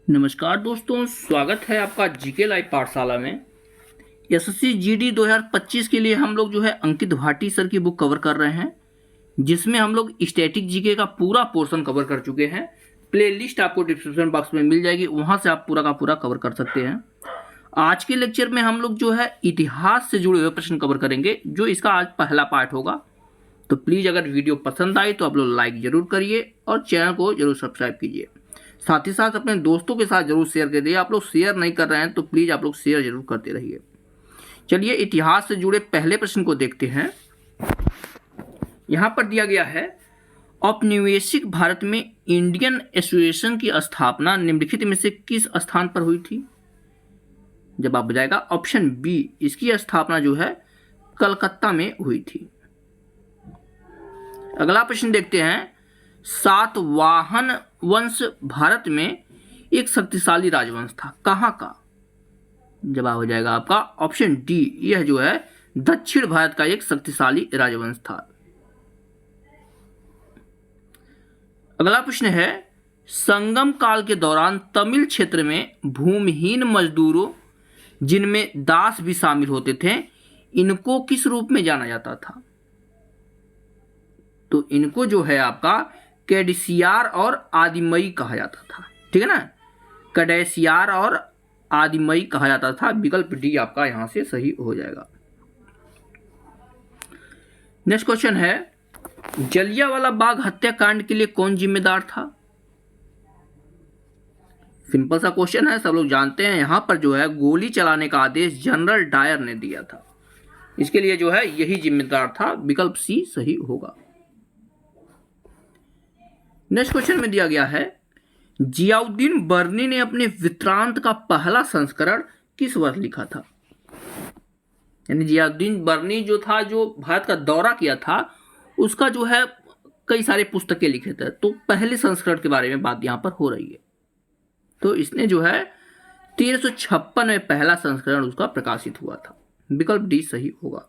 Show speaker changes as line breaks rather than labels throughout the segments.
नमस्कार दोस्तों, स्वागत है आपका जीके लाइव पाठशाला में। एसएससी जीडी 2025 के लिए हम लोग अंकित भाटी सर की बुक कवर कर रहे हैं, जिसमें हम लोग स्टैटिक जीके का पूरा पोर्शन कवर कर चुके हैं। प्लेलिस्ट आपको डिस्क्रिप्शन बॉक्स में मिल जाएगी, वहां से आप पूरा का पूरा कवर कर सकते हैं। आज के लेक्चर में हम लोग इतिहास से जुड़े हुए प्रश्न कवर करेंगे, जो इसका आज पहला पार्ट होगा। तो प्लीज़ अगर वीडियो पसंद आए तो आप लोग लाइक जरूर करिए और चैनल को जरूर सब्सक्राइब कीजिए। साथ ही साथ अपने दोस्तों के साथ जरूर शेयर करिए। आप लोग शेयर नहीं कर रहे हैं तो प्लीज़ आप लोग शेयर जरूर करते रहिए। चलिए इतिहास से जुड़े पहले प्रश्न को देखते हैं। यहाँ पर दिया गया है, औपनिवेशिक भारत में इंडियन एसोसिएशन की स्थापना निम्नलिखित में से किस स्थान पर हुई थी? जवाब हो जाएगा ऑप्शन बी, इसकी स्थापना कलकत्ता में हुई थी। अगला प्रश्न देखते हैं, सातवाहन वंश भारत में एक शक्तिशाली राजवंश था, कहाँ का? जवाब हो जाएगा आपका ऑप्शन डी, यह दक्षिण भारत का एक शक्तिशाली राजवंश था। अगला प्रश्न है, संगम काल के दौरान तमिल क्षेत्र में भूमिहीन मजदूरों, जिनमें दास भी शामिल होते थे, इनको किस रूप में जाना जाता था? तो इनको आपका कैडेसियार और आदिमई कहा जाता था। ठीक है ना, कैडेसियार और आदिमई कहा जाता था। विकल्प डी आपका यहां से सही हो जाएगा। नेक्स्ट क्वेश्चन है, जलियांवाला बाग हत्याकांड के लिए कौन जिम्मेदार था? सिंपल सा क्वेश्चन है, सब लोग जानते हैं। यहां पर गोली चलाने का आदेश जनरल डायर ने दिया था, इसके लिए यही जिम्मेदार था। विकल्प सी सही होगा। नेक्स्ट क्वेश्चन में दिया गया है, जियाउद्दीन बर्नी ने अपने वृत्तांत का पहला संस्करण किस वर्ष लिखा था? यानी जियाउद्दीन बर्नी जो भारत का दौरा किया था, उसका कई सारे पुस्तकें लिखे थे। तो पहले संस्करण के बारे में बात यहां पर हो रही है। तो इसने 1356 में पहला संस्करण उसका प्रकाशित हुआ था। विकल्प डी सही होगा।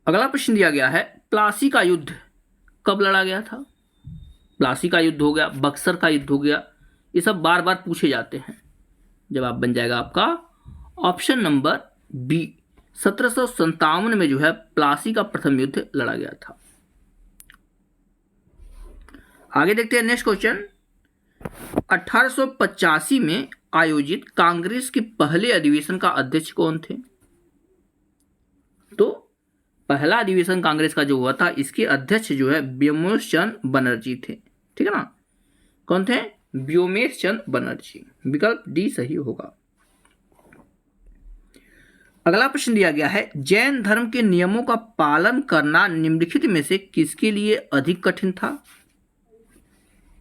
अगला प्रश्न दिया गया है, प्लासी का युद्ध कब लड़ा गया था? प्लासी का युद्ध हो गया, बक्सर का युद्ध हो गया, ये सब बार बार पूछे जाते हैं। जवाब बन जाएगा आपका ऑप्शन नंबर बी, 1757 में प्लासी का प्रथम युद्ध लड़ा गया था। आगे देखते हैं नेक्स्ट क्वेश्चन, 1885 में आयोजित कांग्रेस के पहले अधिवेशन का अध्यक्ष कौन थे? तो पहला अधिवेशन कांग्रेस का हुआ था, इसके अध्यक्ष व्योमेश चंद्र बनर्जी थे। ठीक है ना, कौन थे? व्योमेश चंद्र बनर्जी। विकल्प डी सही होगा। अगला प्रश्न दिया गया है, जैन धर्म के नियमों का पालन करना निम्नलिखित में से किसके लिए अधिक कठिन था?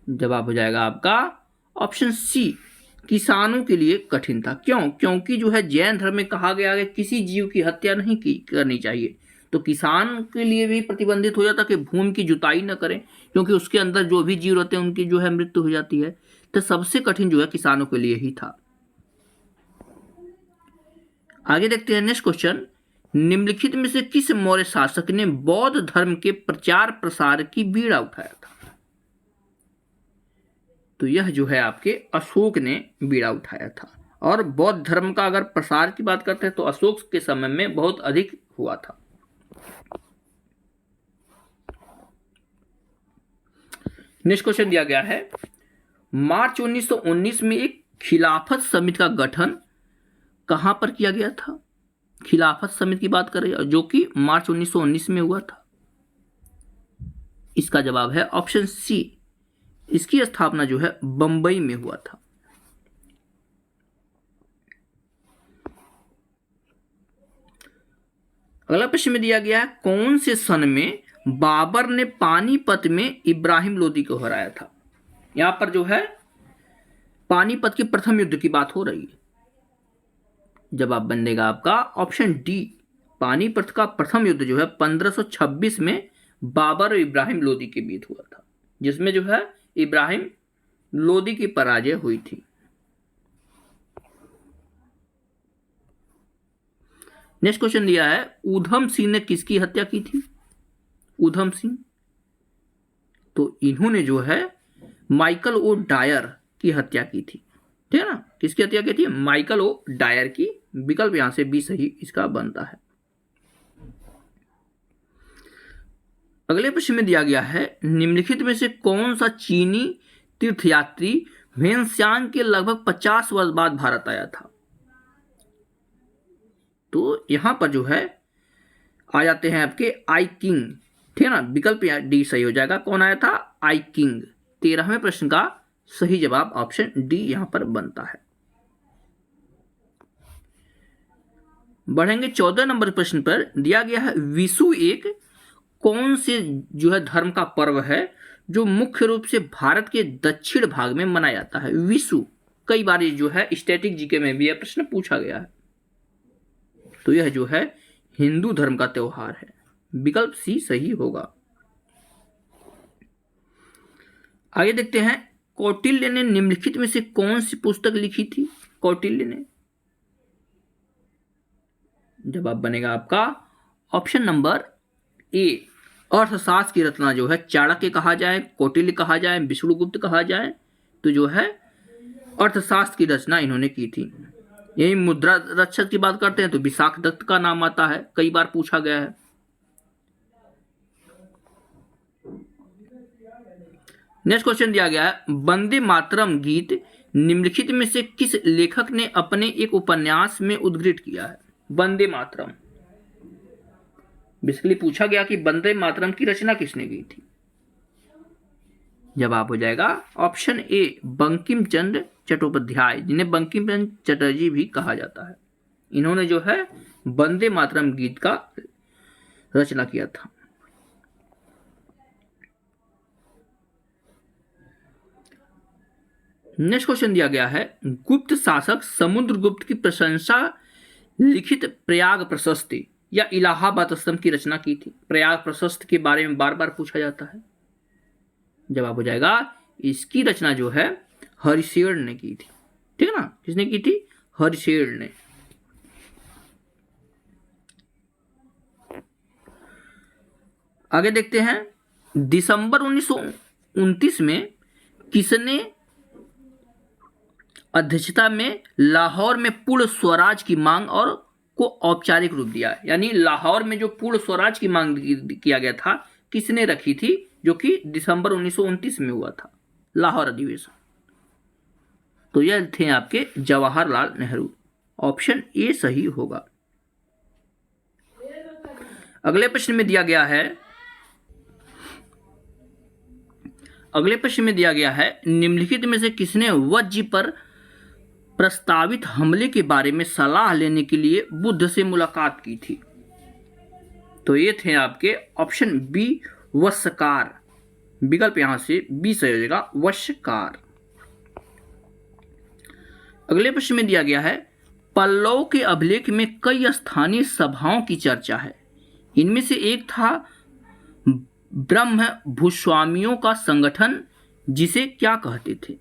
जवाब हो जाएगा आपका ऑप्शन सी, किसानों के लिए कठिन था। क्यों? क्योंकि जैन धर्म में कहा गया है किसी जीव की हत्या नहीं करनी चाहिए। तो किसान के लिए भी प्रतिबंधित हो जाता कि भूमि की जुताई न करें, क्योंकि उसके अंदर जो भी जीव रहते हैं उनकी मृत्यु हो जाती है। तो सबसे कठिन किसानों के लिए ही था। आगे देखते हैं नेक्स्ट क्वेश्चन, निम्नलिखित में से किस मौर्य शासक ने बौद्ध धर्म के प्रचार प्रसार की बीड़ा उठाया था? तो यह आपके अशोक ने बीड़ा उठाया था। और बौद्ध धर्म का अगर प्रसार की बात करते हैं तो अशोक के समय में बहुत अधिक हुआ था। नेक्स्ट क्वेश्चन दिया गया है, मार्च 1919 में एक खिलाफत समिति का गठन कहां पर किया गया था? खिलाफत समिति की बात कर रही है, जो कि मार्च 1919 में हुआ था। इसका जवाब है ऑप्शन सी, इसकी स्थापना बंबई में हुआ था। अगला प्रश्न में दिया गया है, कौन से सन में बाबर ने पानीपत में इब्राहिम लोदी को हराया था? यहां पर पानीपत के प्रथम युद्ध की बात हो रही है। जवाब बनेगा आपका ऑप्शन डी, पानीपत का प्रथम युद्ध 1526 में बाबर और इब्राहिम लोदी के बीच हुआ था, जिसमें इब्राहिम लोदी की पराजय हुई थी। नेक्स्ट क्वेश्चन दिया है, ऊधम सिंह ने किसकी हत्या की थी? ऊधम सिंह, तो इन्होंने माइकल ओ डायर की हत्या की थी। ठीक है ना, किसकी हत्या की थी? माइकल ओ डायर की। विकल्प यहां से बी सही इसका बनता है। अगले प्रश्न में दिया गया है, निम्नलिखित में से कौन सा चीनी तीर्थयात्री वेन्सियांग के लगभग 50 वर्ष बाद भारत आया था? तो यहां पर जो है आ जाते हैं आपके आई किंग। ठीक है ना, विकल्प डी सही हो जाएगा। कौन आया था? आई किंग। 13वें प्रश्न का सही जवाब ऑप्शन डी यहां पर बनता है। बढ़ेंगे 14 नंबर प्रश्न पर। दिया गया है, विशु एक कौन से जो है धर्म का पर्व है जो मुख्य रूप से भारत के दक्षिण भाग में मनाया जाता है? विशु कई बार जो है स्टैटिक जीके में भी यह प्रश्न पूछा गया है। तो यह जो है हिंदू धर्म का त्योहार है। विकल्प सी सही होगा। आगे देखते हैं, कौटिल्य ने निम्नलिखित में से कौन सी पुस्तक लिखी थी? कौटिल्य ने, जवाब बनेगा आपका ऑप्शन नंबर ए। अर्थशास्त्र की रचना जो है चाणक्य कहा जाए, कौटिल्य कहा जाए, विष्णुगुप्त कहा जाए, तो जो है अर्थशास्त्र की रचना इन्होंने की थी। यही मुद्रा रक्षक की बात करते हैं तो विशाख दत्त का नाम आता है, कई बार पूछा गया है। नेक्स्ट क्वेश्चन दिया गया है, वंदे मातरम गीत निम्नलिखित में से किस लेखक ने अपने एक उपन्यास में उद्धृत किया है? वंदे मातरम बेसिकली पूछा गया कि वंदे मातरम की रचना किसने की थी? जवाब हो जाएगा ऑप्शन ए, बंकिम चंद्र चट्टोपाध्याय, जिन्हें बंकिम चंद्र चटर्जी भी कहा जाता है। इन्होंने जो है वंदे मातरम गीत का रचना किया था। नेक्स्ट क्वेश्चन दिया गया है, गुप्त शासक समुद्रगुप्त की प्रशंसा लिखित प्रयाग प्रशस्ति या इलाहाबाद स्तंभ की रचना की थी? प्रयाग प्रशस्ति के बारे में बार बार पूछा जाता है। जवाब हो जाएगा इसकी रचना जो है हरिशेर ने की थी। ठीक है ना, किसने की थी? हरिशेर ने। आगे देखते हैं, दिसंबर 1929 में किसने अध्यक्षता में लाहौर में पूर्ण स्वराज की मांग और को औपचारिक रूप दिया? यानी लाहौर में जो पूर्ण स्वराज की मांग किया गया था किसने रखी थी, जो कि दिसंबर 1929 में हुआ था, लाहौर अधिवेशन? तो यह थे आपके जवाहरलाल नेहरू। ऑप्शन ए सही होगा। अगले प्रश्न में दिया गया है, निम्नलिखित में से किसने वज्जी पर प्रस्तावित हमले के बारे में सलाह लेने के लिए बुद्ध से मुलाकात की थी? तो ये थे आपके ऑप्शन बी, वश्यकार। विकल्प यहां से बी सही हो जाएगा, वश्यकार। अगले प्रश्न में दिया गया है, पल्लव के अभिलेख में कई स्थानीय सभाओं की चर्चा है। इनमें से एक था ब्रह्म भूस्वामियों का संगठन, जिसे क्या कहते थे?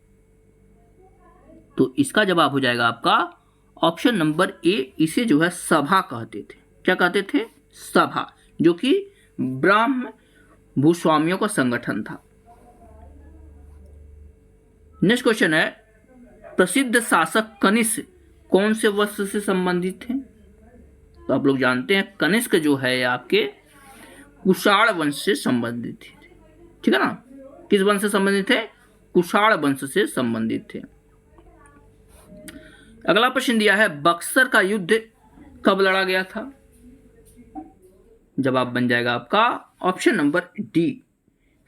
तो इसका जवाब हो जाएगा आपका ऑप्शन नंबर ए, इसे जो है सभा कहते थे। क्या कहते थे? सभा, जो कि ब्रह्म भूस्वामियों का संगठन था। नेक्स्ट क्वेश्चन है, प्रसिद्ध शासक कनिष्क कौन से वंश से संबंधित थे? तो आप लोग जानते हैं कनिष्क जो है आपके कुषाण वंश से संबंधित थे। ठीक है ना, किस वंश से संबंधित थे? कुषाण वंश से संबंधित थे। अगला प्रश्न दिया है, बक्सर का युद्ध कब लड़ा गया था? जवाब बन जाएगा आपका ऑप्शन नंबर डी,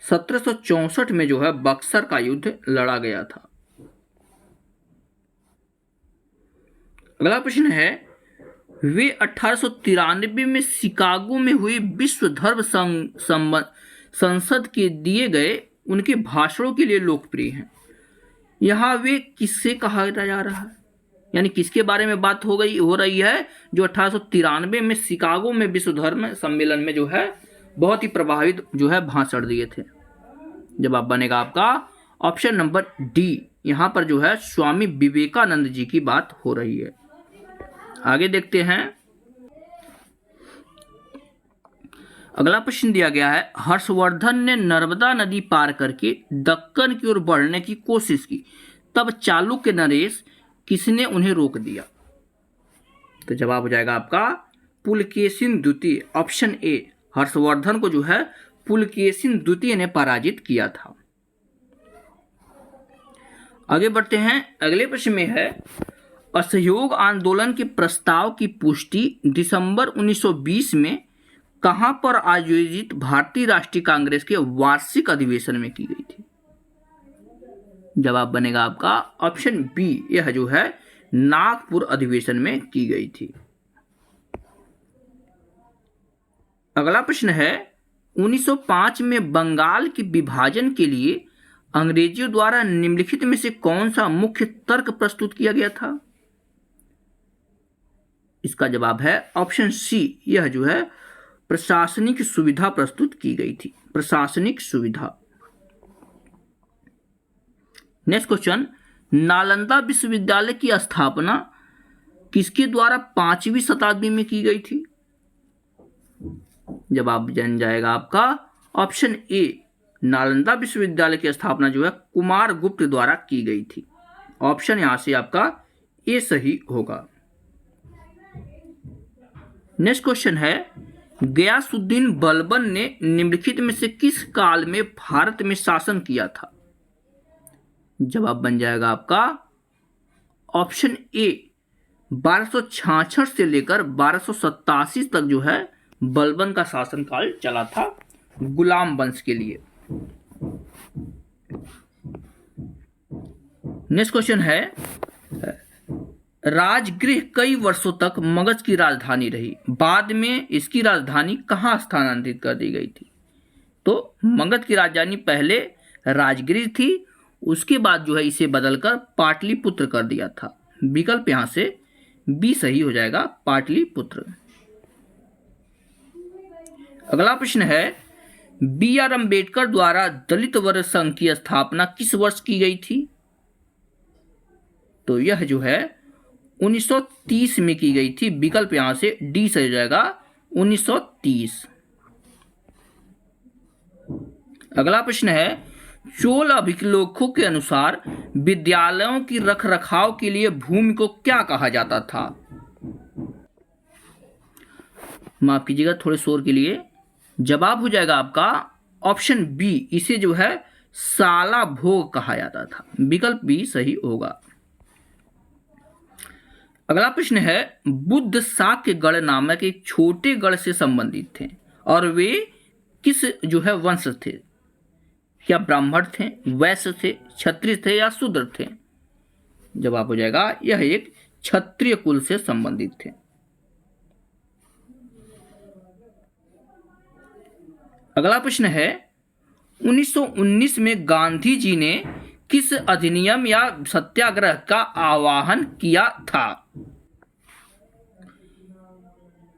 1764 में जो है बक्सर का युद्ध लड़ा गया था। अगला प्रश्न है, वे 1893 में शिकागो में हुई विश्व धर्म संसद के दिए गए उनके भाषणों के लिए लोकप्रिय हैं। यहां वे किससे कहा जा रहा है, यानी किसके बारे में बात हो रही है जो 1893 में शिकागो में विश्व धर्म सम्मेलन में जो है बहुत ही प्रभावित जो है भाषण दिए थे? जवाब बनेगा आपका ऑप्शन नंबर डी, यहां पर जो है स्वामी विवेकानंद जी की बात हो रही है। आगे देखते हैं, अगला प्रश्न दिया गया है, हर्षवर्धन ने नर्मदा नदी पार करके दक्कन की ओर बढ़ने की कोशिश की, तब चालुक्य नरेश किसने उन्हें रोक दिया? तो जवाब हो जाएगा आपका पुलकेशिन द्वितीय, ऑप्शन ए। हर्षवर्धन को जो है पुलकेशिन द्वितीय ने पराजित किया था। आगे बढ़ते हैं, अगले प्रश्न में है, असहयोग आंदोलन के प्रस्ताव की पुष्टि दिसंबर 1920 में कहां पर आयोजित भारतीय राष्ट्रीय कांग्रेस के वार्षिक अधिवेशन में की गई थी? जवाब बनेगा आपका ऑप्शन बी, यह जो है नागपुर अधिवेशन में की गई थी। अगला प्रश्न है, 1905 में बंगाल के विभाजन के लिए अंग्रेजियों द्वारा निम्नलिखित में से कौन सा मुख्य तर्क प्रस्तुत किया गया था? इसका जवाब है ऑप्शन सी, यह जो है प्रशासनिक सुविधा प्रस्तुत की गई थी, प्रशासनिक सुविधा। नेक्स्ट क्वेश्चन, नालंदा विश्वविद्यालय की स्थापना किसके द्वारा 5वीं शताब्दी में की गई थी? जवाब बन जाएगा आपका ऑप्शन ए, नालंदा विश्वविद्यालय की स्थापना जो है कुमार गुप्त द्वारा की गई थी। ऑप्शन यहां से आपका ए सही होगा। नेक्स्ट क्वेश्चन है, गयासुद्दीन बलबन ने निम्नलिखित में से किस काल में भारत में शासन किया था? जवाब बन जाएगा आपका ऑप्शन ए, 1266 से लेकर 1287 तक जो है बलबन का शासनकाल चला था गुलाम वंश के लिए। नेक्स्ट क्वेश्चन है, राजगृह कई वर्षों तक मगध की राजधानी रही, बाद में इसकी राजधानी कहां स्थानांतरित कर दी गई थी? तो मगध की राजधानी पहले राजगृह थी, उसके बाद जो है इसे बदलकर पाटलिपुत्र कर दिया था। विकल्प यहां से बी सही हो जाएगा, पाटलिपुत्र। अगला प्रश्न है, बी आर अम्बेडकर द्वारा दलित वर्ग संघ की स्थापना किस वर्ष की गई थी? तो यह जो है 1930 में की गई थी। विकल्प यहां से डी सही हो जाएगा, 1930। अगला प्रश्न है, चोल अभिलेखों के अनुसार विद्यालयों की रखरखाव के लिए भूमि को क्या कहा जाता था? माफ कीजिएगा थोड़े शोर के लिए। जवाब हो जाएगा आपका ऑप्शन बी, इसे जो है साला भोग कहा जाता था। विकल्प बी सही होगा। अगला प्रश्न है, बुद्ध शाक्य गढ़ नामक एक छोटे गढ़ से संबंधित थे और वे किस जो है वंश थे? क्या ब्राह्मण थे, वैश्य थे, क्षत्रिय थे या शूद्र थे? जवाब हो जाएगा यह एक क्षत्रिय कुल से संबंधित थे। अगला प्रश्न है, 1919 में गांधी जी ने किस अधिनियम या सत्याग्रह का आह्वान किया था?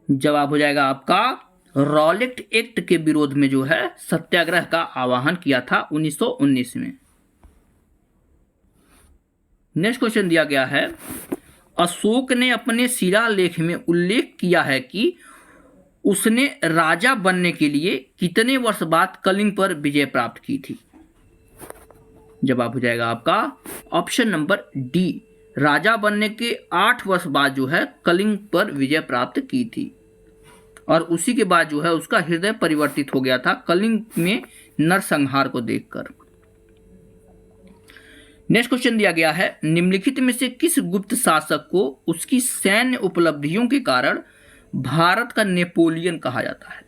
जवाब हो जाएगा आपका रॉलेट एक्ट के विरोध में जो है सत्याग्रह का आह्वान किया था 1919 में। नेक्स्ट क्वेश्चन दिया गया है, अशोक ने अपने शिलालेख में उल्लेख किया है कि उसने राजा बनने के लिए कितने वर्ष बाद कलिंग पर विजय प्राप्त की थी? जवाब हो जाएगा आपका ऑप्शन नंबर डी, राजा बनने के 8 वर्ष बाद जो है कलिंग पर विजय प्राप्त की थी और उसी के बाद जो है उसका हृदय परिवर्तित हो गया था कलिंग में नरसंहार को देखकर। नेक्स्ट क्वेश्चन दिया गया है, निम्नलिखित में से किस गुप्त शासक को उसकी सैन्य उपलब्धियों के कारण भारत का नेपोलियन कहा जाता है?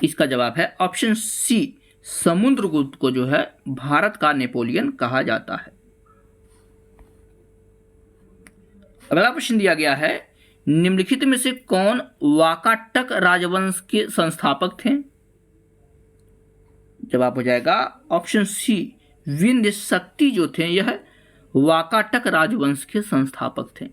इसका जवाब है ऑप्शन सी, समुद्रगुप्त को जो है भारत का नेपोलियन कहा जाता है। अगला प्रश्न दिया गया है, निम्नलिखित में से कौन वाकाटक राजवंश के संस्थापक थे? जवाब हो जाएगा ऑप्शन सी, विंध्य शक्ति जो थे यह वाकाटक राजवंश के संस्थापक थे।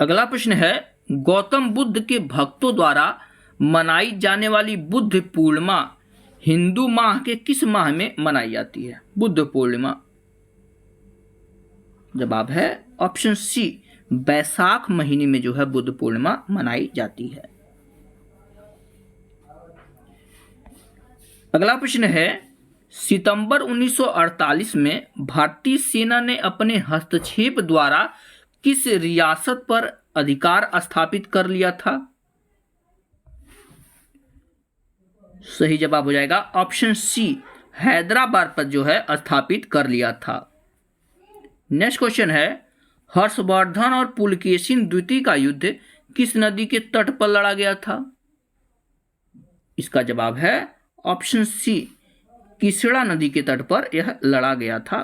अगला प्रश्न है, गौतम बुद्ध के भक्तों द्वारा मनाई जाने वाली बुद्ध पूर्णिमा हिंदू माह के किस माह में मनाई जाती है? बुद्ध पूर्णिमा। जवाब है ऑप्शन सी, बैसाख महीने में जो है बुद्ध पूर्णिमा मनाई जाती है। अगला प्रश्न है, सितंबर 1948 में भारतीय सेना ने अपने हस्तक्षेप द्वारा किस रियासत पर अधिकार स्थापित कर लिया था? सही जवाब हो जाएगा ऑप्शन सी, हैदराबाद पर जो है स्थापित कर लिया था। नेक्स्ट क्वेश्चन है, हर्षवर्धन और पुलकेशिन द्वितीय का युद्ध किस नदी के तट पर लड़ा गया था? इसका जवाब है ऑप्शन सी, किसड़ा नदी के तट पर यह लड़ा गया था।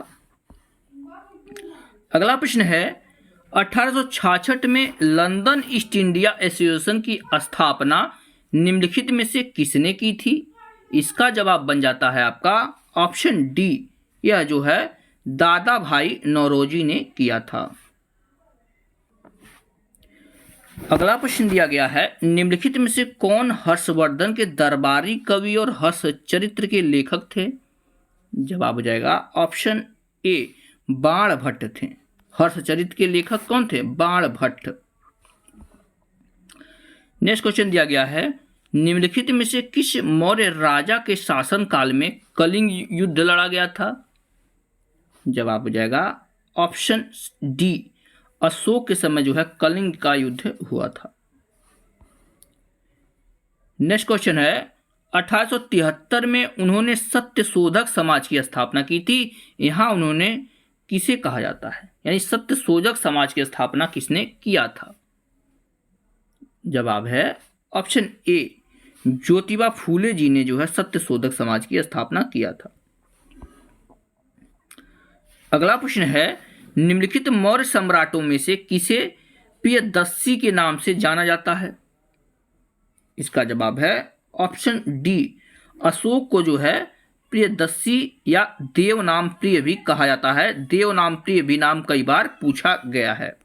अगला प्रश्न है, 1866 में लंदन ईस्ट इंडिया एसोसिएशन की स्थापना निम्नलिखित में से किसने की थी? इसका जवाब बन जाता है आपका ऑप्शन डी, यह जो है दादा भाई नौरोजी ने किया था। अगला प्रश्न दिया गया है, निम्नलिखित में से कौन हर्षवर्धन के दरबारी कवि और हर्षचरित्र के लेखक थे? जवाब हो जाएगा ऑप्शन ए, बाण भट्ट थे। हर्षचरित्र के लेखक कौन थे? बाण भट्ट। नेक्स्ट क्वेश्चन दिया गया है, निम्नलिखित में से किस मौर्य राजा के शासन काल में कलिंग युद्ध लड़ा गया था? जवाब हो जाएगा ऑप्शन डी, अशोक के समय जो है कलिंग का युद्ध हुआ था। नेक्स्ट क्वेश्चन है, 1873 में उन्होंने सत्यशोधक समाज की स्थापना की थी। यहां उन्होंने किसे कहा जाता है, यानी सत्यशोधक समाज की स्थापना किसने किया था? जवाब है ऑप्शन ए, ज्योतिबा फूले जी ने जो है सत्यशोधक समाज की स्थापना किया था। अगला प्रश्न है, निम्नलिखित मौर्य सम्राटों में से किसे प्रियदर्शी के नाम से जाना जाता है? इसका जवाब है ऑप्शन डी, अशोक को जो है प्रियदर्शी या देव नाम प्रिय भी कहा जाता है। देव नाम प्रिय भी नाम कई बार पूछा गया है।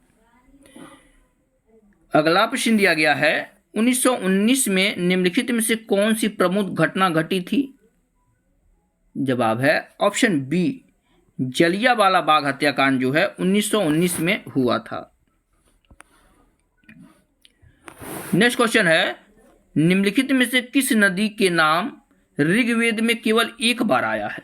अगला प्रश्न दिया गया है, 1919 में निम्नलिखित में से कौन सी प्रमुख घटना घटी थी? जवाब है ऑप्शन बी, जलियांवाला बाग हत्याकांड जो है 1919 में हुआ था। नेक्स्ट क्वेश्चन है, निम्नलिखित में से किस नदी के नाम ऋग्वेद में केवल एक बार आया है?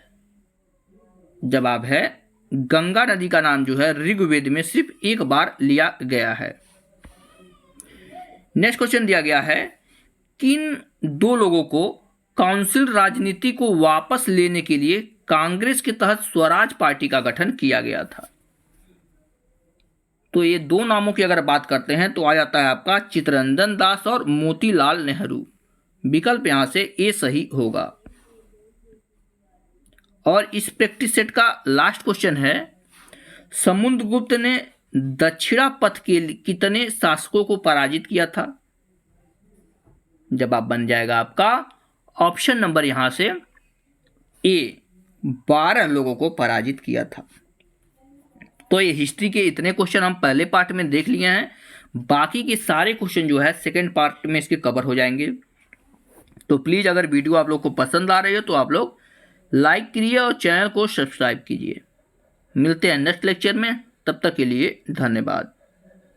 जवाब है गंगा नदी का नाम जो है ऋग्वेद में सिर्फ एक बार लिया गया है। नेक्स्ट क्वेश्चन दिया गया है, किन दो लोगों को काउंसिल राजनीति को वापस लेने के लिए कांग्रेस के तहत स्वराज पार्टी का गठन किया गया था? तो ये दो नामों की अगर बात करते हैं तो आ जाता है आपका चित्तरंजन दास और मोतीलाल नेहरू। विकल्प यहां से ए सही होगा। और इस प्रैक्टिस सेट का लास्ट क्वेश्चन है, समुद्रगुप्त ने दक्षिणा पथ के कितने शासकों को पराजित किया था? जवाब बन जाएगा आपका ऑप्शन नंबर यहां से ए, 12 लोगों को पराजित किया था। तो ये हिस्ट्री के इतने क्वेश्चन हम पहले पार्ट में देख लिए हैं। बाकी के सारे क्वेश्चन जो है सेकंड पार्ट में इसके कवर हो जाएंगे। तो प्लीज़ अगर वीडियो आप लोग को पसंद आ रही हो तो आप लोग लाइक कीजिए और चैनल को सब्सक्राइब कीजिए। मिलते हैं नेक्स्ट लेक्चर में, तब तक के लिए धन्यवाद।